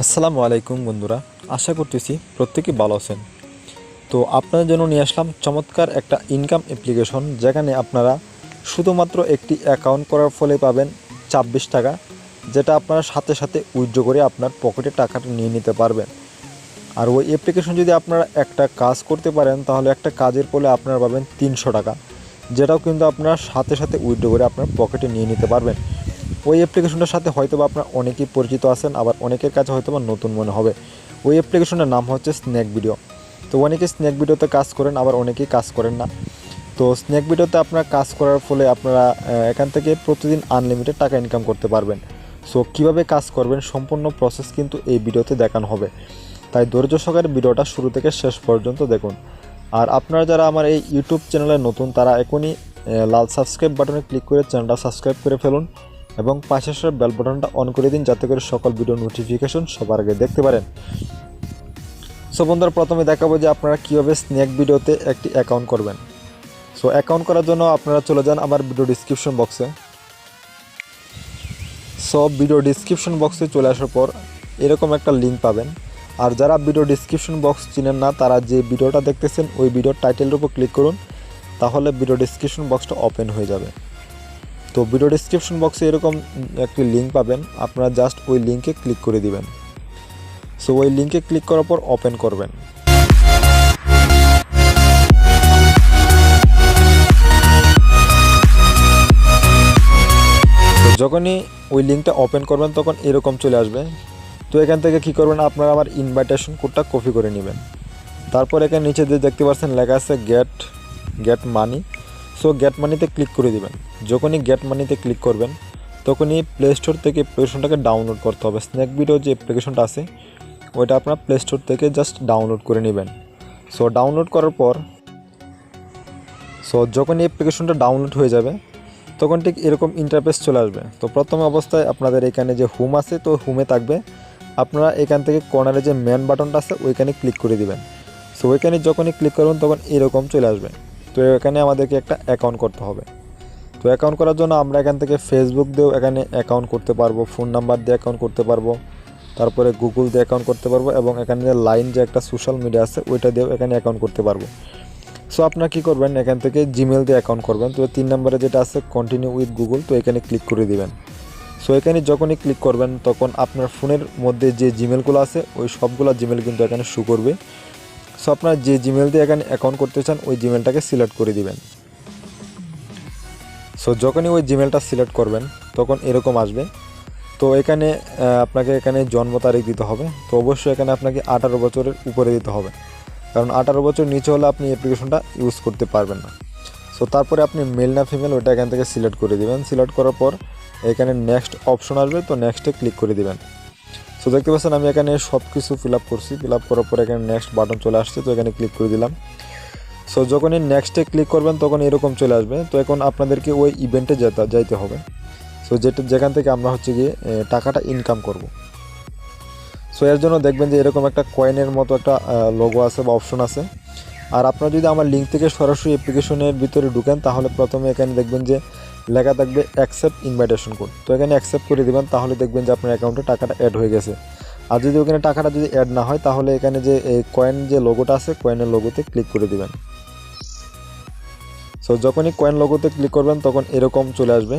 আসসালামু আলাইকুম বন্ধুরা, আশা করতেছি প্রত্যেকেই ভালো আছেন। তো আপনাদের জন্য নিয়ে আসলাম চমৎকার একটা ইনকাম অ্যাপ্লিকেশন, যেখানে আপনারা শুধুমাত্র একটি অ্যাকাউন্ট করার ফলে পাবেন ২৬ টাকা, যেটা আপনারা সাথে সাথে উইথড্র করে আপনার পকেটে টাকাটা নিয়ে নিতে পারবেন। আর ওই অ্যাপ্লিকেশন যদি আপনারা একটা কাজ করতে পারেন, তাহলে একটা কাজের ফলে আপনারা পাবেন ৩০০ টাকা, যেটাও কিন্তু আপনারা সাথে সাথে উইথড্র করে আপনার পকেটে নিয়ে নিতে পারবেন। ওই অ্যাপ্লিকেশনটার সাথে হয়তোবা আপনারা অনেকেই পরিচিত আছেন, আবার অনেকের কাছে হয়তোবা নতুন মনে হবে। ওই অ্যাপ্লিকেশনের নাম হচ্ছে স্ন্যাক ভিডিও। তো অনেকে স্ন্যাক ভিডিওতে কাজ করেন, আবার অনেকেই কাজ করেন না। তো স্ন্যাক ভিডিওতে আপনারা কাজ করার ফলে আপনারা এখান থেকে প্রতিদিন আনলিমিটেড টাকা ইনকাম করতে পারবেন। সো কীভাবে কাজ করবেন সম্পূর্ণ প্রসেস কিন্তু এই ভিডিওতে দেখানো হবে, তাই ধৈর্য সহকারে ভিডিওটা শুরু থেকে শেষ পর্যন্ত দেখুন। আর আপনারা যারা আমার এই ইউটিউব চ্যানেলে নতুন, তারা এখনই লাল সাবস্ক্রাইব বাটনে ক্লিক করে চ্যানেলটা সাবস্ক্রাইব করে ফেলুন এবং পাশে আসা বেল বাটনটা অন করে দিন, যাতে করে সকল ভিডিও নোটিফিকেশন সবার আগে দেখতে পারেন। সো বন্ধুরা, প্রথমে দেখাবো যে আপনারা কীভাবে স্ন্যাক ভিডিওতে একটি অ্যাকাউন্ট করবেন। সো অ্যাকাউন্ট করার জন্য আপনারা চলে যান আমার ভিডিও ডিসক্রিপশন বক্সে। সো ভিডিও ডিসক্রিপশন বক্সে চলে আসার পর এরকম একটা লিঙ্ক পাবেন। আর যারা ভিডিও ডিসক্রিপশন বক্স চিনেন না, তারা যে ভিডিওটা দেখতেছেন ওই ভিডিওর টাইটেলের উপর ক্লিক করুন, তাহলে ভিডিও ডিসক্রিপশন বক্সটা ওপেন হয়ে যাবে। তো ভিডিও ডিসক্রিপশন বক্সে এরকম একটি লিঙ্ক পাবেন, আপনারা জাস্ট ওই লিঙ্কে ক্লিক করে দিবেন। সো ওই লিঙ্কে ক্লিক করার পর ওপেন করবেন। তো যখনই ওই লিঙ্কটা ওপেন করবেন তখন এরকম চলে আসবে। তো এখান থেকে কী করবেন, আপনারা আমার ইনভাইটেশন কোডটা কপি করে নেবেন। তারপর এখানে নিচে যে দেখতে পাচ্ছেন লেখা আছে গেট মানি। সো গেট মানিতে ক্লিক করে দিবেন। যখনই গেট মানিতে ক্লিক করবেন তখনই প্লে স্টোর থেকে অ্যাপ্লিকেশনটাকে ডাউনলোড করতে হবে। স্ন্যাক ভিডিও যে অ্যাপ্লিকেশনটা আছে ওইটা আপনার প্লে স্টোর থেকে জাস্ট ডাউনলোড করে নেবেন। সো ডাউনলোড করার পর যখনই অ্যাপ্লিকেশনটা ডাউনলোড হয়ে যাবে তখন ঠিক এরকম ইন্টারফেস চলে আসবে। তো প্রথম অবস্থায় আপনাদের এখানে যে হোম আছে, তো হোমে থাকবে, আপনারা এখান থেকে কর্নারে যে মেন বাটনটা আছে ওইখানে ক্লিক করে দিবেন। সো ওইখানে যখনই ক্লিক করবেন তখন এরকম চলে আসবে। তো এখানে আমাদেরকে একটা অ্যাকাউন্ট করতে হবে। তো অ্যাকাউন্ট করার জন্য আমরা এখান থেকে ফেসবুক দিয়েও এখানে অ্যাকাউন্ট করতে পারবো, ফোন নাম্বার দিয়ে অ্যাকাউন্ট করতে পারবো, তারপরে গুগল দিয়ে অ্যাকাউন্ট করতে পারবো, এবং এখানে যে লাইন যে একটা সোশ্যাল মিডিয়া আছে ওইটা দিয়েও এখানে অ্যাকাউন্ট করতে পারবো। সো আপনারা কী করবেন, এখান থেকে জিমেল দিয়ে অ্যাকাউন্ট করবেন। তো 3 নম্বরে যেটা আছে কন্টিনিউ উইথ গুগল, তো এখানে ক্লিক করে দিবেন। সো এখানে যখনই ক্লিক করবেন তখন আপনার ফোনের মধ্যে যে জিমেলগুলো আছে ওই সবগুলো জিমেল কিন্তু এখানে শো করবে। সো আপনারা যে জিমেল দিয়ে এখানে অ্যাকাউন্ট করতে চান ওই জিমেলটাকে সিলেক্ট করে দিবেন। সো যখনই ওই জিমেলটা সিলেক্ট করবেন তখন এরকম আসবে। তো এখানে আপনাকে এখানে জন্ম তারিখ দিতে হবে। তো অবশ্যই এখানে আপনাকে 18 বছরের উপরে দিতে হবে, কারণ 18 বছর নিচে হলে আপনি অ্যাপ্লিকেশনটা ইউজ করতে পারবেন না। সো তারপরে আপনি মেল না ফিমেল ওইটা এখান থেকে সিলেক্ট করে দিবেন। সিলেক্ট করার পর এখানে নেক্সট অপশন আসবে, তো নেক্সটে ক্লিক করে দিবেন। সো দেখতে পাচ্ছেন আমি এখানে সব কিছু ফিল আপ করছি। ফিল আপ করার পর এখানে নেক্সট বাটন চলে আসছে, তো এখানে ক্লিক করে দিলাম। সো যখনই নেক্সটে ক্লিক করবেন তখন এরকম চলে আসবে। তো এখন আপনাদেরকে ওই ইভেন্টে যাইতে হবে। সো যেখান থেকে আমরা হচ্ছে গিয়ে টাকাটা ইনকাম করব। সো এর জন্য দেখবেন যে এরকম একটা কয়েনের মতো একটা লোগো আছে বা অপশন আছে। আর আপনারা যদি আমার লিঙ্ক থেকে সরাসরি অ্যাপ্লিকেশনের ভিতরে ঢুকেন, তাহলে প্রথমে এখানে দেখবেন যে লেখা থাকবে অ্যাকসেপ্ট ইনভাইটেশন কোড। তো এখানে অ্যাকসেপ্ট করে দেবেন, তাহলে দেখবেন যে আপনার অ্যাকাউন্টে টাকাটা অ্যাড হয়ে গেছে। আর যদি ওখানে টাকাটা যদি অ্যাড না হয়, তাহলে এখানে যে এই কয়েন যে লোগোটা আছে কয়েনের লোগোতে ক্লিক করে দিবেন। সো যখনই কয়েন লোগোতে ক্লিক করবেন তখন এরকম চলে আসবে।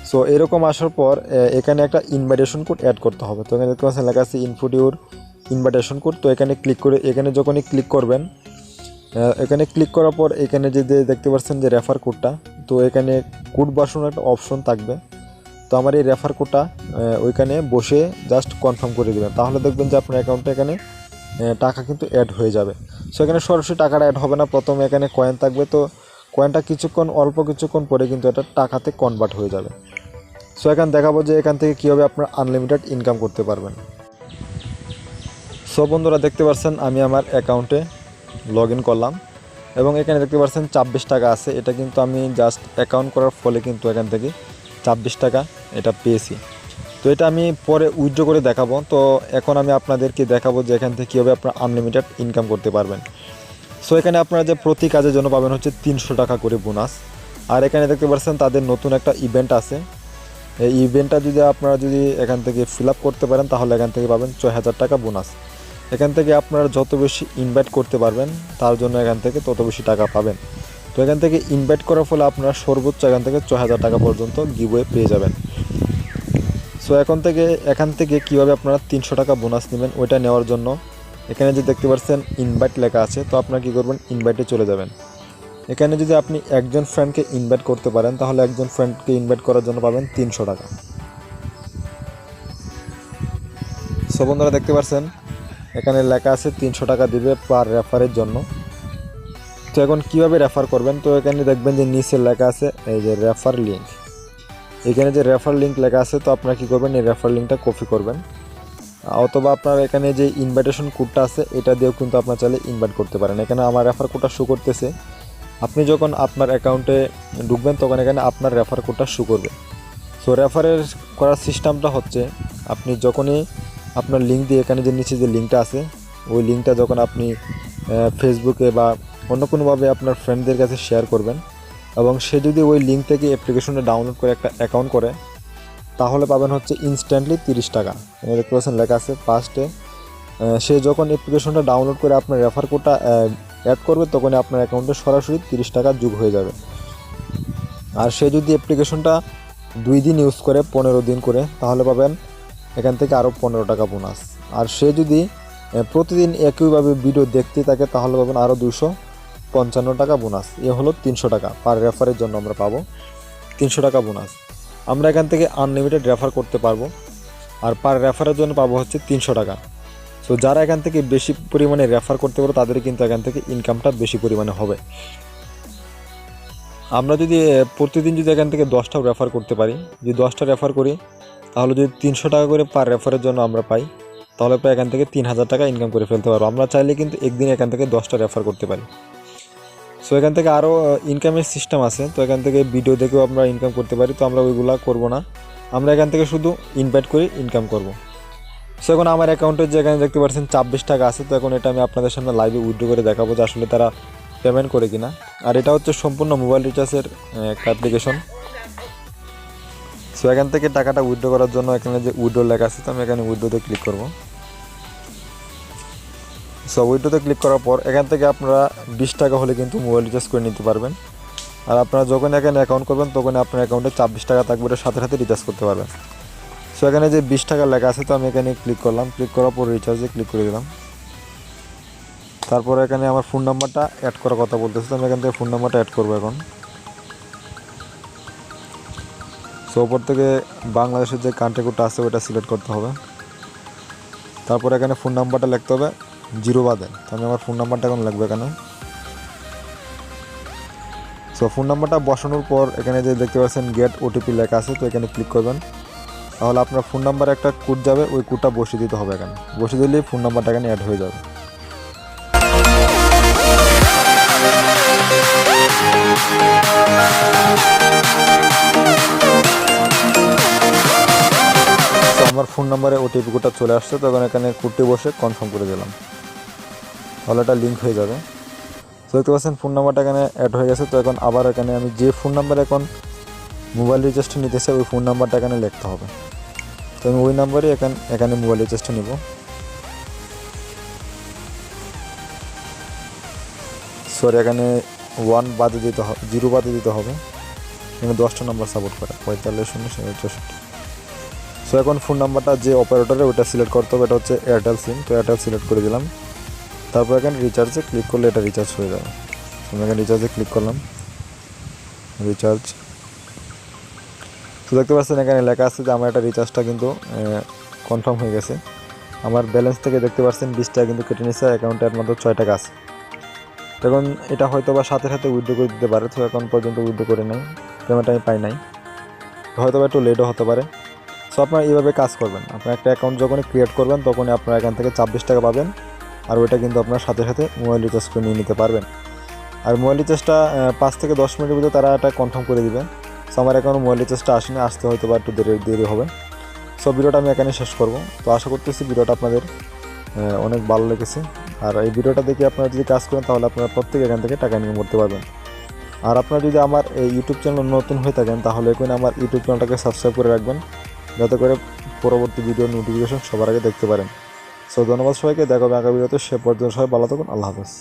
সো এরকম আসার পর এখানে একটা ইনভাইটেশন কোড অ্যাড করতে হবে। তো এখানে দেখতে পাচ্ছেন লেখা আছে ইনপুট ইউর ইনভাইটেশন কোড। তো এখানে ক্লিক করে এখানে যখনই ক্লিক করবেন, এখানে ক্লিক করার পর এখানে যে দেখতে পাচ্ছেন যে রেফার কোডটা, তো এখানে কোড বসানোর একটা অপশন থাকবে। তো আমার এই রেফার কোডটা ওইখানে বসে জাস্ট কনফার্ম করে দেবেন, তাহলে দেখবেন যে আপনার অ্যাকাউন্টে এখানে টাকা কিন্তু অ্যাড হয়ে যাবে। সো এখানে সরাসরি টাকাটা অ্যাড হবে না, প্রথমে এখানে কয়েন থাকবে। তো কয়েনটা অল্প কিছুক্ষণ পরে কিন্তু এটা টাকাতে কনভার্ট হয়ে যাবে। সো এখানে দেখাবো যে এখান থেকে কীভাবে আপনার আনলিমিটেড ইনকাম করতে পারবেন। সো বন্ধুরা, দেখতে পাচ্ছেন আমি আমার অ্যাকাউন্টে লগ ইন করলাম এবং এখানে দেখতে পাচ্ছেন 26 টাকা আছে। এটা কিন্তু আমি জাস্ট অ্যাকাউন্ট করার ফলে কিন্তু এখান থেকে 26 টাকা এটা পেয়েছি। তো এটা আমি পরে উইথড্র করে দেখাবো। তো এখন আমি আপনাদেরকে দেখাবো যে এখান থেকে কীভাবে আপনারা আনলিমিটেড ইনকাম করতে পারবেন। সো এখানে আপনারা যে প্রতি কাজের জন্য পাবেন হচ্ছে 300 টাকা করে বোনাস। আর এখানে দেখতে পাচ্ছেন তাদের নতুন একটা ইভেন্ট আছে। এই ইভেন্টটা যদি আপনারা এখান থেকে ফিল আপ করতে পারেন তাহলে এখান থেকে পাবেন 6,000 টাকা বোনাস। এখান থেকে আপনারা যত বেশি ইনভাইট করতে পারবেন তার জন্য এখান থেকে তত বেশি টাকা পাবেন। তো এখান থেকে ইনভাইট করার ফলে আপনারা সর্বোচ্চ এখান থেকে 6,000 টাকা পর্যন্ত গিভওয়ে পেয়ে যাবেন। সো এখান থেকে কীভাবে আপনারা 300 টাকা বোনাস নেবেন ওইটা নেওয়ার জন্য এখানে যে দেখতে পাচ্ছেন ইনভাইট লেখা আছে, তো আপনারা কী করবেন, ইনভাইটে চলে যাবেন। এখানে যদি আপনি একজন ফ্রেন্ডকে ইনভাইট করতে পারেন তাহলে একজন ফ্রেন্ডকে ইনভাইট করার জন্য পাবেন 300 টাকা। সো বন্ধুরা দেখতে পাচ্ছেন এখানে লেখা আছে 300 টাকা দিবে পার রেফারের জন্য। তো এখন কীভাবে রেফার করবেন, তো এখানে দেখবেন যে নিচে লেখা আছে এই যে রেফার লিঙ্ক। এখানে যে রেফার লিঙ্ক লেখা আছে, তো আপনারা কী করবেন, এই রেফার লিঙ্কটা কপি করবেন, অথবা আপনার এখানে যে ইনভাইটেশন কোডটা আছে এটা দিয়েও কিন্তু আপনার চাইলে ইনভাইট করতে পারেন। এখানে আমার রেফার কোডটা শো করতেছে, আপনি যখন আপনার অ্যাকাউন্টে ঢুকবেন তখন এখানে আপনার রেফার কোডটা শো করবে। সো রেফারের করার সিস্টেমটা হচ্ছে, আপনি যখনই আপনার লিঙ্ক দিয়ে এখানে যে নিচে যে লিঙ্কটা আছে ওই লিঙ্কটা যখন আপনি ফেসবুকে বা অন্য কোনোভাবে আপনার ফ্রেন্ডদের কাছে শেয়ার করবেন এবং সে যদি ওই লিঙ্ক থেকে অ্যাপ্লিকেশনটা ডাউনলোড করে একটা অ্যাকাউন্ট করে তাহলে পাবেন হচ্ছে ইনস্ট্যান্টলি 30 টাকা। এখানে দেখতে পাচ্ছেন লেখা আছে ফার্স্টে। সে যখন অ্যাপ্লিকেশনটা ডাউনলোড করে আপনার রেফার কোডটা অ্যাড করবে তখনই আপনার অ্যাকাউন্টে সরাসরি 30 টাকা যোগ হয়ে যাবে। আর সে যদি অ্যাপ্লিকেশনটা 2 দিন ইউজ করে 15 দিন করে তাহলে পাবেন এখান থেকে আরও 15 টাকা বোনাস। আর সে যদি প্রতিদিন একইভাবে ভিডিও দেখতে থাকে তাহলে পাবেন আরও 255 টাকা বোনাস। এ হলো 300 টাকা পার রেফারের জন্য আমরা পাবো 300 টাকা বোনাস। আমরা এখান থেকে আনলিমিটেড রেফার করতে পারবো আর পার রেফারের জন্য পাবো হচ্ছে 300 টাকা। সো যারা এখান থেকে বেশি পরিমাণে রেফার করতে পারো তাদের কিন্তু এখান থেকে ইনকামটা বেশি পরিমাণে হবে। আমরা যদি প্রতিদিন যদি এখান থেকে 10টাও রেফার করতে পারি, যদি 10টা রেফার করি তাহলে যদি 300 টাকা করে পার রেফারের জন্য আমরা পাই তাহলে প্রায় এখান থেকে 3,000 টাকা ইনকাম করে ফেলতে পারবো। আমরা চাইলে কিন্তু একদিন এখান থেকে 10টা রেফার করতে পারি। সো এখান থেকে আরও ইনকামের সিস্টেম আছে, তো এখান থেকে ভিডিও দেখেও আমরা ইনকাম করতে পারি, তো আমরা ওইগুলা করবো না, আমরা এখান থেকে শুধু ইনভাইট করে ইনকাম করব। সো এখন আমার অ্যাকাউন্টে যেখানে দেখতে পাচ্ছেন 26 টাকা আছে, তো এখন এটা আমি আপনাদের সামনে লাইভে উইথড্র করে দেখাবো যে আসলে তারা পেমেন্ট করে কিনা। আর এটা হচ্ছে সম্পূর্ণ মোবাইল রিচার্জের একটা অ্যাপ্লিকেশন। সো এখান থেকে টাকাটা উইথড্র করার জন্য এখানে যে উইথড্র লেখা আছে, তো আমি এখানে উইথড্রতে ক্লিক করব। সো উইথড্রতে ক্লিক করার পর এখান থেকে আপনারা 20 টাকা হলে কিন্তু মোবাইল রিচার্জ করে নিতে পারবেন। আর আপনারা যখন এখানে অ্যাকাউন্ট করবেন তখন আপনার অ্যাকাউন্টে 26 টাকা থাকবে, ওটার সাথে সাথে রিচার্জ করতে পারবেন। সো এখানে যে 20 টাকা লেখা আছে, তো আমি এখানে ক্লিক করলাম, ক্লিক করার পর রিচার্জে ক্লিক করে দিলাম। তারপর এখানে আমার ফোন নাম্বারটা অ্যাড করার কথা বলতেছে, তো আমি এখান থেকে ফোন নাম্বারটা অ্যাড করবো এখন। সো ওপর থেকে বাংলাদেশের যে কান্ট্রি কোডটা আছে ওটা সিলেক্ট করতে হবে। তারপর এখানে ফোন নাম্বারটা লিখতে হবে 0 বাদে, তো আমি আমার ফোন নাম্বারটা এখন লিখবো এখানে। সো ফোন নাম্বারটা বসানোর পর এখানে যে দেখতে পাচ্ছেন গেট ওটিপি লেখা আছে, তো এখানে ক্লিক করবেন। তাহলে আপনার ফোন নাম্বারে একটা কোড যাবে, ওই কোডটা বসিয়ে দিতে হবে এখানে। বসিয়ে দিলেই ফোন নাম্বারটা এখানে অ্যাড হয়ে যাবে। আমার ফোন নাম্বারে ওটিপি কোডটা চলে আসছে, তখন এখানে কোডটি বসে কনফার্ম করে দিলাম, তাহলে এটা লিঙ্ক হয়ে যাবে। তো দেখতে পাচ্ছেন ফোন নাম্বারটা এখানে অ্যাড হয়ে গেছে। তো এখন আবার এখানে আমি যে ফোন নাম্বারে এখন মোবাইল রিচার্জটা নিতে চাই ওই ফোন নাম্বারটা এখানে লিখতে হবে। তো আমি ওই নাম্বারে এখানে মোবাইল রিচার্জটা নিব। সরি, এখানে 1 বাদে দিতে হবে, 0 বাদে দিতে হবে। এখানে 10টা নাম্বার সাপোর্ট করে 45 0 64। সো এখন ফোন নাম্বারটা যে অপারেটরে ওটা সিলেক্ট করতে হবে, এটা হচ্ছে এয়ারটেল সিম, তো এয়ারটেল সিলেক্ট করে দিলাম। তারপর এখানে রিচার্জে ক্লিক করলে এটা রিচার্জ হয়ে যাবে। আমি এখানে রিচার্জে ক্লিক করলাম, রিচার্জ। তো দেখতে পাচ্ছেন এখানে লেখা আছে যে আমার একটা রিচার্জটা কিন্তু কনফার্ম হয়ে গেছে। আমার ব্যালেন্স থেকে দেখতে পাচ্ছেন 20 টাকা কিন্তু কেটে নিচ্ছে, অ্যাকাউন্টে আর মাত্র 6 টাকা আছে। তখন এটা হয়তো বা সাথে সাথে উইথড্র করে দিতে পারে, তো এখন পর্যন্ত উইথড্র করে নেই, পেমেন্ট আমি পাই নাই, হয়তো বা একটু লেটও হতে পারে। সো আপনারা এইভাবে কাজ করবেন, আপনার একটা অ্যাকাউন্ট যখনই ক্রিয়েট করবেন তখনই আপনারা এখান থেকে 26 টাকা পাবেন, আর ওইটা কিন্তু আপনার সাথে সাথে মোবাইল রিচার্জ করে নিয়ে নিতে পারবেন। আর মোবাইল রিচার্জটা 5 থেকে 10 মিনিটের ভিতরে তারা এটা কনফার্ম করে দিবে। সো আমার এখনও মোবাইল রিচার্জটা আসেনি, আসতে হয়তো বা একটু দেরি হবে। সো ভিডিওটা আমি এখানে শেষ করব। তো আশা করতেছি ভিডিওটা আপনাদের অনেক ভালো লেগেছে। আর এই ভিডিওটা দেখে আপনারা যদি কাজ করেন তাহলে আপনারা প্রত্যেকে এখান থেকে টাকা ইনকাম করতে পারবেন। আর আপনারা যদি আমার এই ইউটিউব চ্যানেল নতুন হয়ে থাকেন তাহলে এখন আমার ইউটিউব চ্যানেলটাকে সাবস্ক্রাইব করে রাখবেন, যাতে করে পরবর্তী ভিডিওর নোটিফিকেশন সবার আগে দেখতে পারেন। সো ধন্যবাদ সবাইকে, দেখা হবে আগামী ভিডিওতে। সে পর্যন্ত সবাই ভালো থাকুন। আল্লাহ হাফেজ।